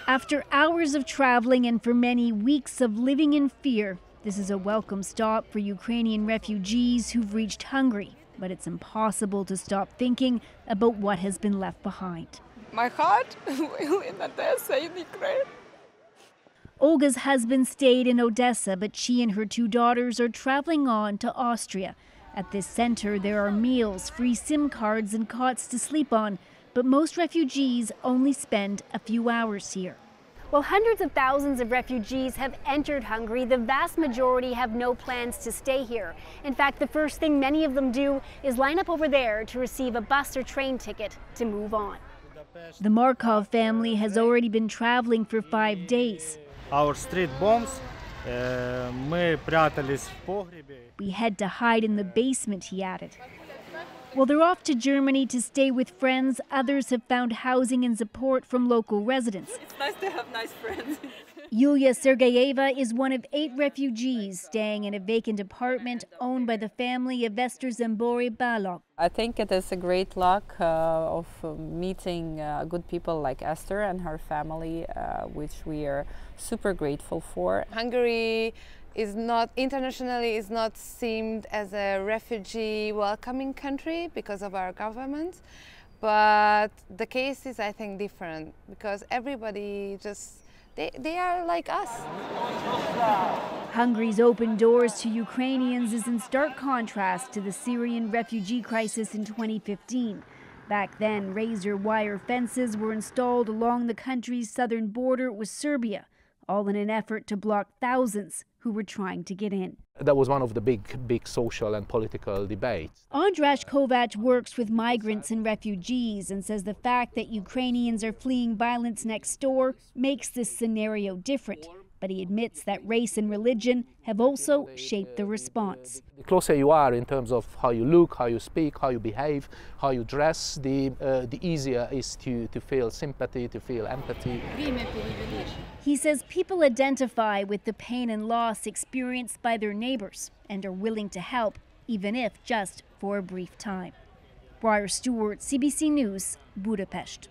After hours of traveling and for many weeks of living in fear, this is a welcome stop for Ukrainian refugees who've reached Hungary. But it's impossible to stop thinking about what has been left behind. My heart will in Odessa, in Ukraine. Olga's husband stayed in Odessa, but she and her two daughters are traveling on to Austria. At this center, there are meals, free SIM cards, and cots to sleep on. But most refugees only spend a few hours here. While hundreds of thousands of refugees have entered Hungary, the vast majority have no plans to stay here. In fact, the first thing many of them do is line up over there to receive a bus or train ticket to move on. The Markov family has already been traveling for 5 days. Our street bombs, We had to hide in the basement, he added. While they're off to Germany to stay with friends, others have found housing and support from local residents. It's nice to have nice friends. Yulia Sergeyeva is one of 8 refugees staying in a vacant apartment owned by the family of Esther Zambori Balog. I think it is a great luck of meeting good people like Esther and her family, which we are super grateful for. Hungary is not internationally is not seen as a refugee welcoming country because of our government, but the case is, I think, different because everybody just they are like us. Hungary's open doors to Ukrainians is in stark contrast to the Syrian refugee crisis in 2015. Back then, razor wire fences were installed along the country's southern border with Serbia, all in an effort to block thousands who were trying to get in. That was one of the big social and political debates. Andras Kovac works with migrants and refugees and says the fact that Ukrainians are fleeing violence next door makes this scenario different. But he admits that race and religion have also shaped the response. The closer you are in terms of how you look, how you speak, how you behave, how you dress, the easier it is to feel sympathy, to feel empathy. He says people identify with the pain and loss experienced by their neighbors and are willing to help, even if just for a brief time. Briar Stewart, CBC News, Budapest.